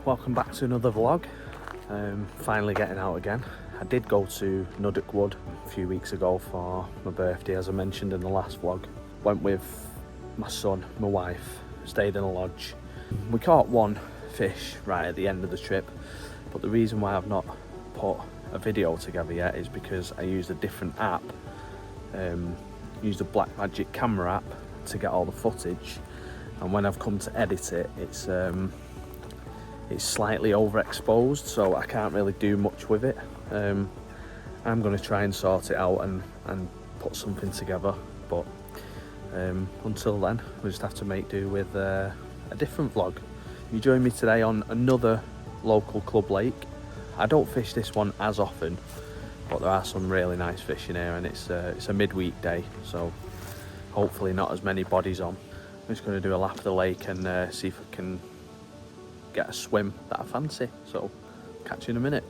welcome back to another vlog. Finally getting out again. I did go to Nuddock Wood a few weeks ago for my birthday, as I mentioned in the last vlog. Went with my son, my wife, stayed in a lodge. We caught one fish right at the end of the trip, but the reason why I've not put a video together yet is because I used a different app. Used a Blackmagic camera app to get all the footage, and when I've come to edit it, it's slightly overexposed, so I can't really do much with it. I'm going to try and sort it out and put something together, but until then we'll just have to make do with a different vlog. You join me today on another local club lake. I don't fish this one as often, but there are some really nice fish in here, and it's a midweek day, so hopefully not as many bodies on. I'm just going to do a lap of the lake and see if I can get a swim that I fancy, so catch you in a minute.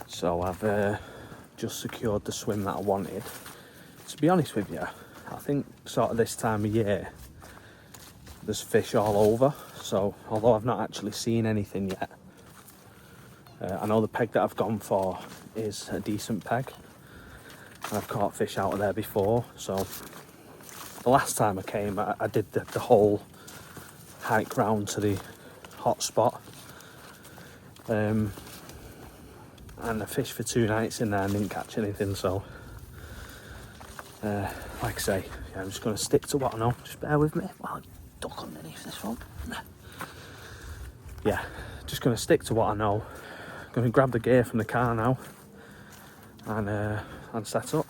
So I've just secured the swim that I wanted. To be honest with you, I think sort of this time of year there's fish all over, so although I've not actually seen anything yet, I know the peg that I've gone for is a decent peg. I've caught fish out of there before, so the last time I came I did the whole hike round to the hot spot, and I fished for 2 nights in there and didn't catch anything, so like I say, yeah, I'm just going to stick to what I know. Just bear with me while I duck underneath this one. Yeah, just going to stick to what I know. Going to grab the gear from the car now and set up.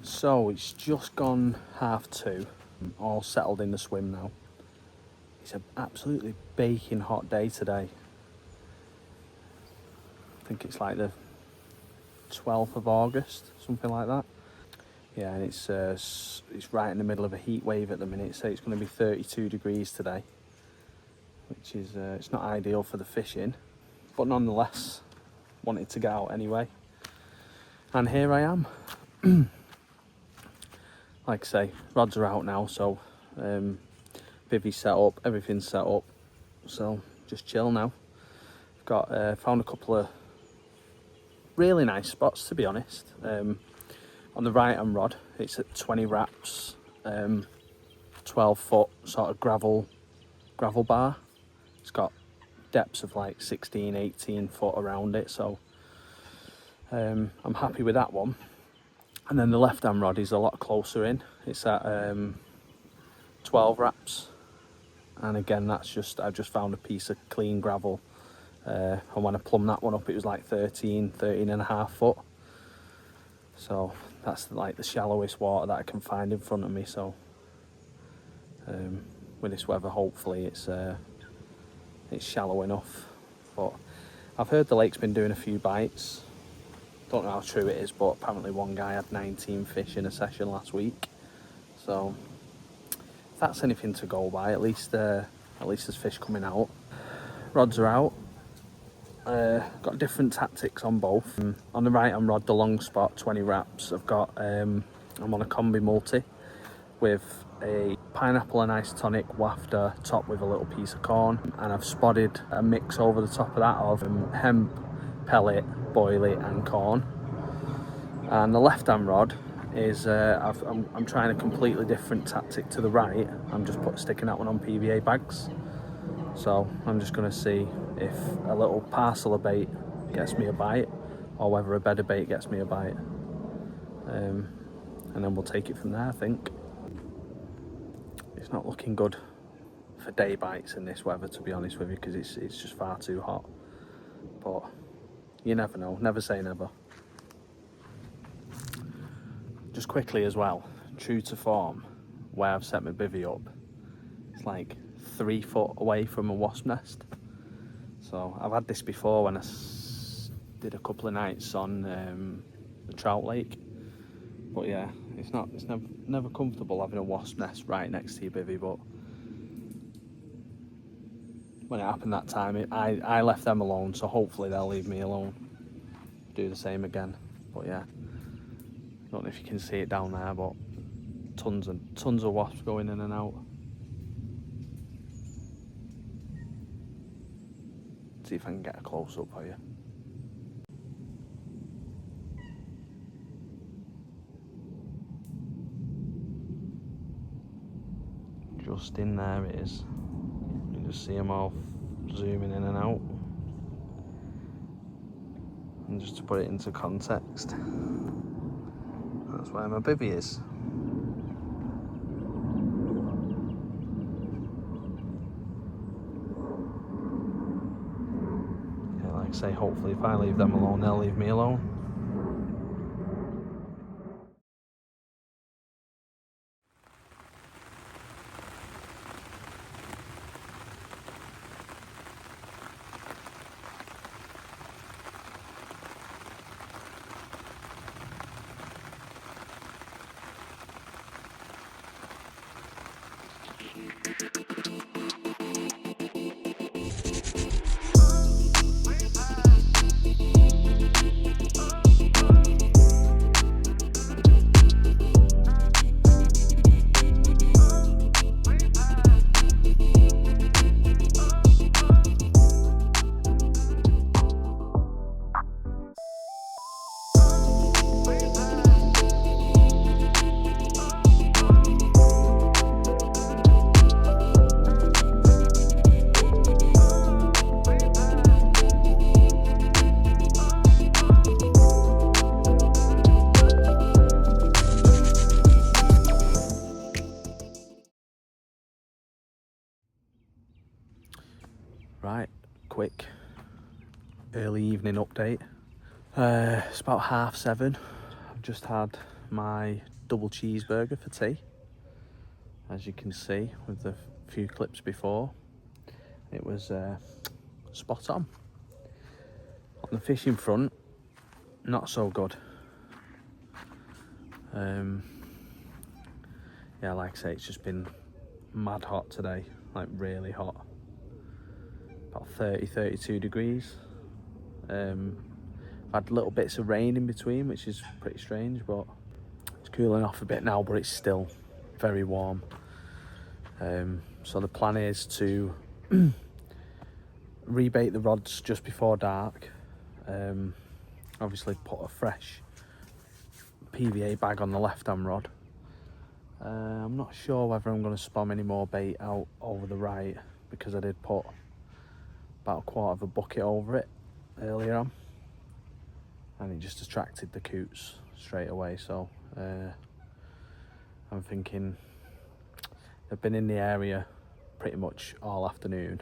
So it's just gone 2:30, all settled in the swim now. It's an absolutely baking hot day today. I think it's like the 12th of August, something like that. Yeah, and it's right in the middle of a heat wave at the minute, so it's going to be 32 degrees today, which is it's not ideal for the fishing, but nonetheless wanted to get out anyway, and here I am. Like I say, rods are out now, so bivvy's set up, everything's set up, so just chill now. Got found a couple of really nice spots, to be honest. On the right hand rod, it's at 20 wraps, 12 foot sort of gravel bar. It's got depths of like 16, 18 foot around it, so I'm happy with that one. And then the left hand rod is a lot closer in. It's at 12 wraps, and again I've just found a piece of clean gravel. And when I plumbed that one up, it was like 13 and a half foot. So that's like the shallowest water that I can find in front of me. So with this weather, hopefully it's shallow enough. But I've heard the lake's been doing a few bites. Don't know how true it is, but apparently one guy had 19 fish in a session last week. So if that's anything to go by, at least there's fish coming out. Rods are out. Got different tactics on both. On the right hand rod, the long spot, 20 wraps, I'm on a combi multi with a pineapple and isotonic wafter topped with a little piece of corn, and I've spotted a mix over the top of that of hemp, pellet, boilie and corn. And the left hand rod is I'm trying a completely different tactic to the right. I'm just sticking that one on PVA bags. So I'm just going to see if a little parcel of bait gets me a bite, or whether a bed of bait gets me a bite. And then we'll take it from there, I think. It's not looking good for day bites in this weather, to be honest with you, because it's just far too hot. But you never know, never say never. Just quickly as well, true to form, where I've set my bivvy up, it's like 3 foot away from a wasp nest. So I've had this before when I did a couple of nights on the trout lake, But yeah, it's never comfortable having a wasp nest right next to your bivvy, but when it happened that time, I left them alone, so hopefully they'll leave me alone. Do the same again. But yeah, I don't know if you can see it down there, but tons of wasps going in and out. See if I can get a close up for you. Just in there it is. You can just see them all zooming in and out. And just to put it into context, that's where my bivvy is. Yeah, like I say, hopefully if I leave them alone, they'll leave me alone. Right, quick early evening update. It's about 7:30. I've just had my double cheeseburger for tea. As you can see with the few clips before, it was spot on. On the fishing front, not so good. Yeah, like I say, it's just been mad hot today, like really hot. About 32 degrees. I've had little bits of rain in between, which is pretty strange, but it's cooling off a bit now, but it's still very warm. So the plan is to rebait the rods just before dark. Obviously put a fresh PVA bag on the left-hand rod. I'm not sure whether I'm going to spam any more bait out over the right, because I did put about 1/4 of a bucket over it earlier on, and it just attracted the coots straight away. So I'm thinking they've been in the area pretty much all afternoon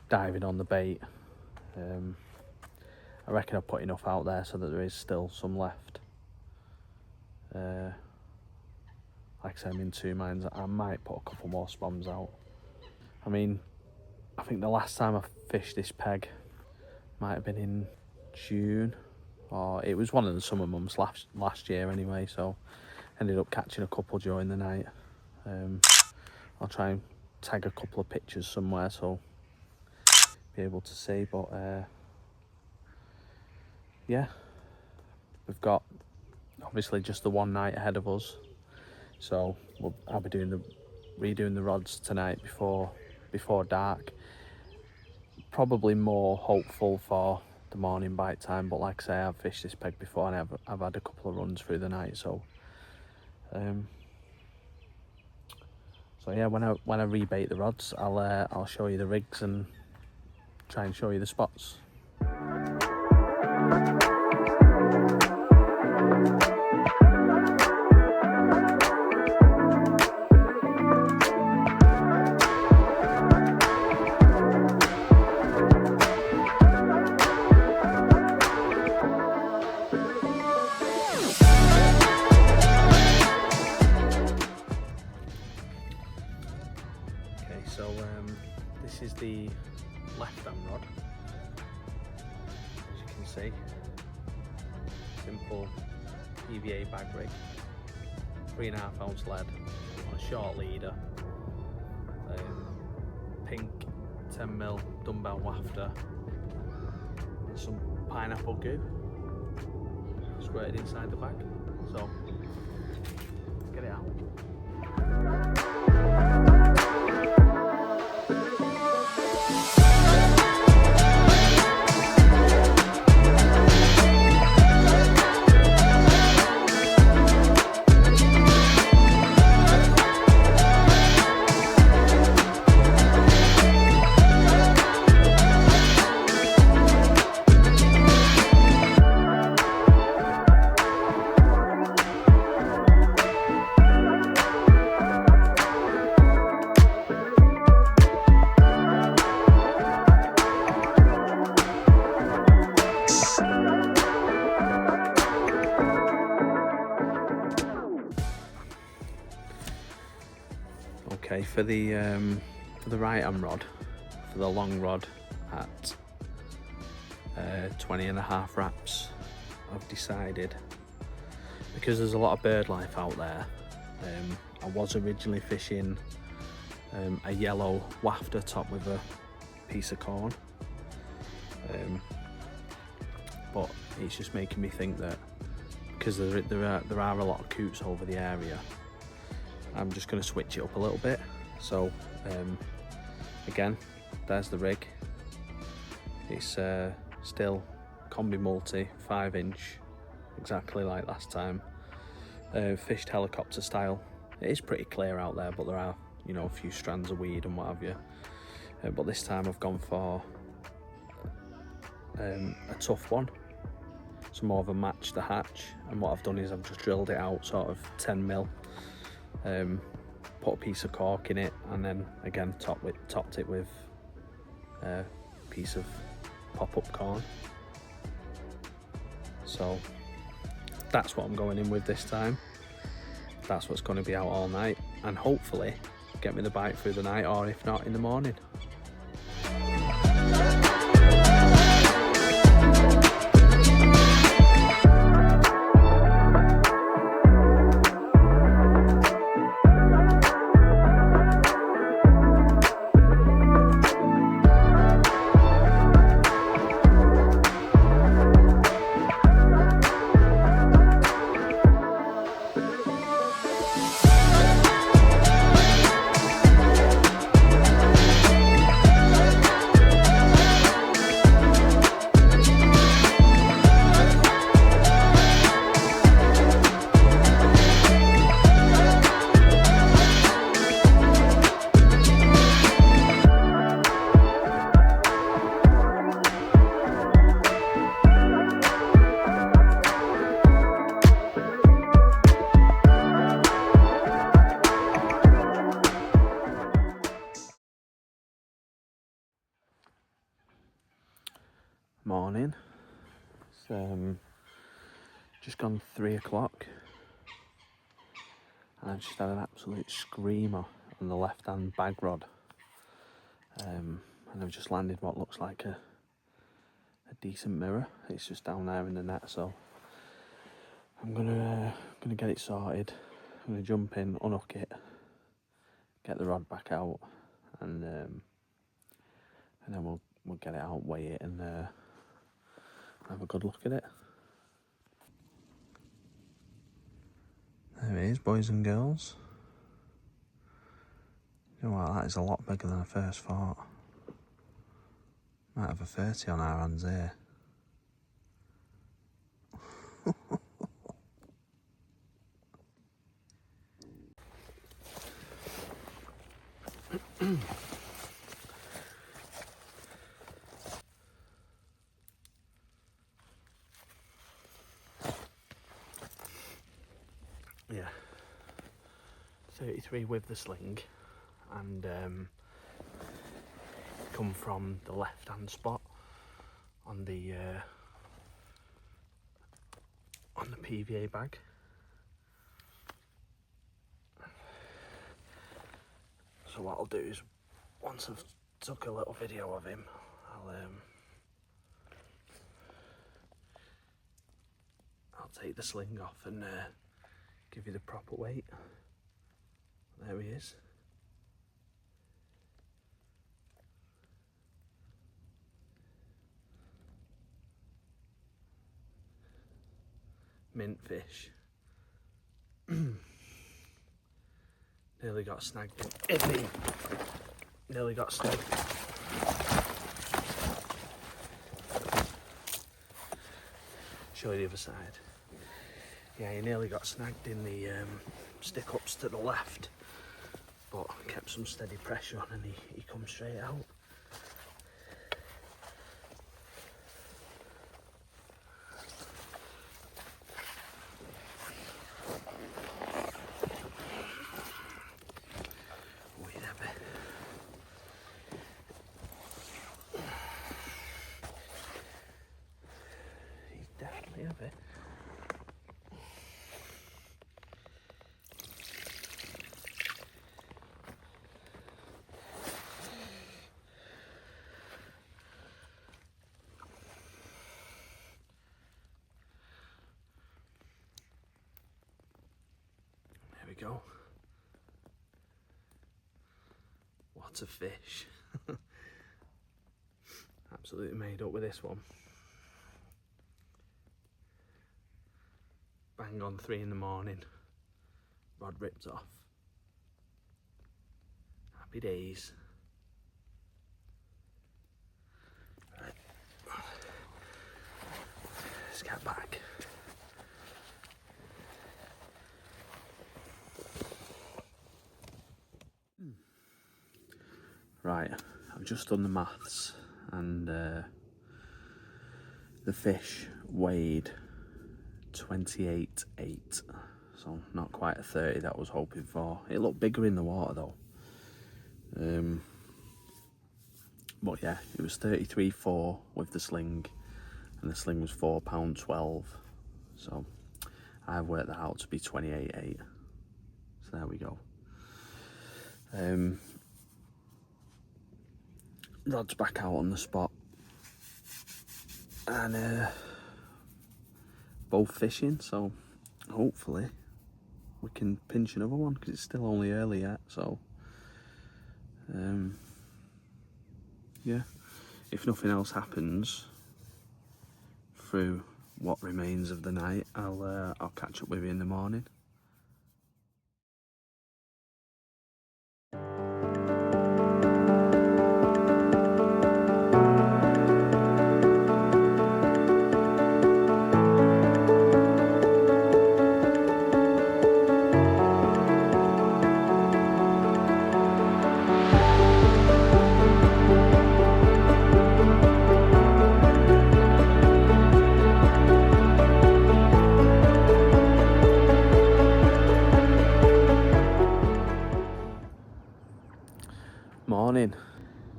diving on the bait. I reckon I've put enough out there so that there is still some left. Like I say, I'm in two minds. I might put a couple more spams out. I mean, I think the last time I fished this peg might have been in June, or it was one of the summer months last year anyway, so ended up catching a couple during the night. I'll try and tag a couple of pictures somewhere so be able to see, but yeah, we've got obviously just the one night ahead of us, so I'll be redoing the rods tonight before dark. Probably more hopeful for the morning bite time, but like I say, I've fished this peg before and I've had a couple of runs through the night, so yeah, when I rebait the rods, I'll show you the rigs and try and show you the spots. So this is the left-hand rod, as you can see, simple PVA bag rig. 3.5 ounce lead on a short leader, pink 10mm dumbbell wafter, and some pineapple goo squirted inside the bag. So let's get it out. Okay, for the right hand rod, for the long rod at 20.5 wraps, I've decided, because there's a lot of bird life out there, I was originally fishing a yellow wafter topped with a piece of corn, but it's just making me think that because there are a lot of coots over the area, I'm just going to switch it up a little bit. So again, there's the rig. It's still combi multi 5-inch, exactly like last time, fished helicopter style. It is pretty clear out there, but there are, you know, a few strands of weed and what have you, but this time I've gone for a tough one, so more of a match the hatch, and what I've done is I've just drilled it out sort of 10mm, put a piece of cork in it, and then again topped it with a piece of pop-up corn. So that's what I'm going in with this time. That's what's going to be out all night, and hopefully get me the bite through the night, or if not, in the morning. Morning. It's just gone 3 o'clock, and I've just had an absolute screamer on the left hand bag rod, and I've just landed what looks like a decent mirror. It's just down there in the net, so I'm gonna get it sorted. I'm gonna jump in, unhook it, get the rod back out, and then we'll get it out, weigh it, and have a good look at it. There it is, boys and girls. You know what, that is a lot bigger than I first thought. Might have a 30 on our hands here. Yeah, 33 with the sling, and come from the left hand spot on the PVA bag. So what I'll do is, once I've took a little video of him, I'll take the sling off and give you the proper weight. There he is. Mint fish. Nearly got snagged in. Nearly got snagged. Show you the other side. Yeah, he nearly got snagged in the stick ups to the left, but kept some steady pressure on and he come straight out. He's definitely heavy. There we go. What a fish. Absolutely made up with this one. Bang on 3 in the morning. Rod ripped off. Happy days. Right. Let's get back. Right, I've just done the maths and the fish weighed 28.8, so not quite a 30 that I was hoping for. It looked bigger in the water though. But yeah, it was 33.4 with the sling, and the sling was £4.12, so I've worked that out to be 28.8. So there we go. Rod's back out on the spot, and both fishing, so hopefully we can pinch another one because it's still only early yet. So yeah, if nothing else happens through what remains of the night, I'll catch up with you in the morning. Morning.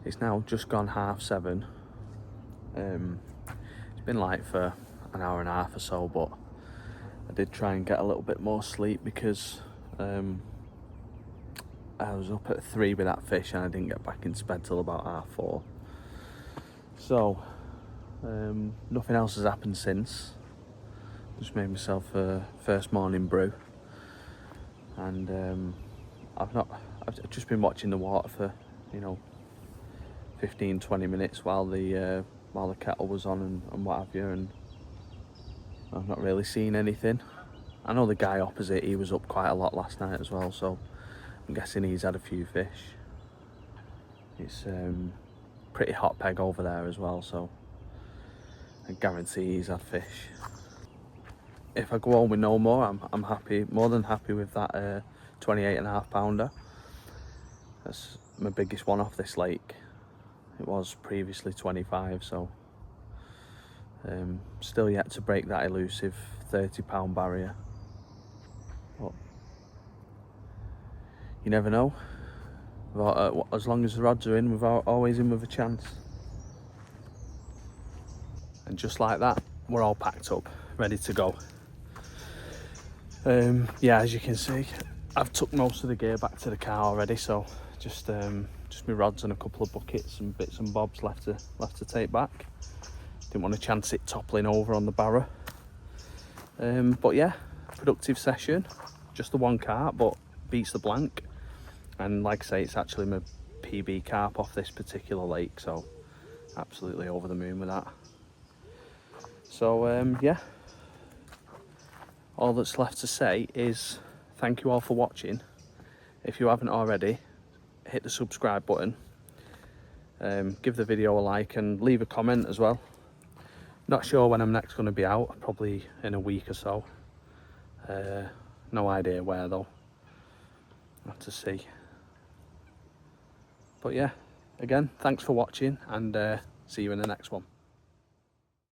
It's now just gone 7:30. It's been light for an hour and a half or so, but I did try and get a little bit more sleep because I was up at 3 with that fish and I didn't get back into bed till about 4:30. So nothing else has happened since. Just made myself a first morning brew, and I've just been watching the water for 15-20 minutes while the kettle was on and what have you, and I've not really seen anything. I know the guy opposite, he was up quite a lot last night as well, so I'm guessing he's had a few fish. It's pretty hot peg over there as well, so I guarantee he's had fish. If I go home with no more, I'm happy, more than happy with that 28.5 pounder. That's my biggest one off this lake. It was previously 25, so still yet to break that elusive 30-pound barrier. But you never know. As long as the rods are in, we're always in with a chance. And just like that, we're all packed up, ready to go. Yeah, as you can see, I've took most of the gear back to the car already, so just my rods and a couple of buckets and bits and bobs left to take back. Didn't want to chance it toppling over on the barrow. But yeah, productive session. just the one carp, but beats the blank. And like I say, it's actually my PB carp off this particular lake, so absolutely over the moon with that. So yeah, all that's left to say is thank you all for watching. If you haven't already, hit the subscribe button, give the video a like and leave a comment as well. Not sure when I'm next going to be out, probably in a week or so. No idea where though, I'll have to see. But yeah, again, thanks for watching, and see you in the next one.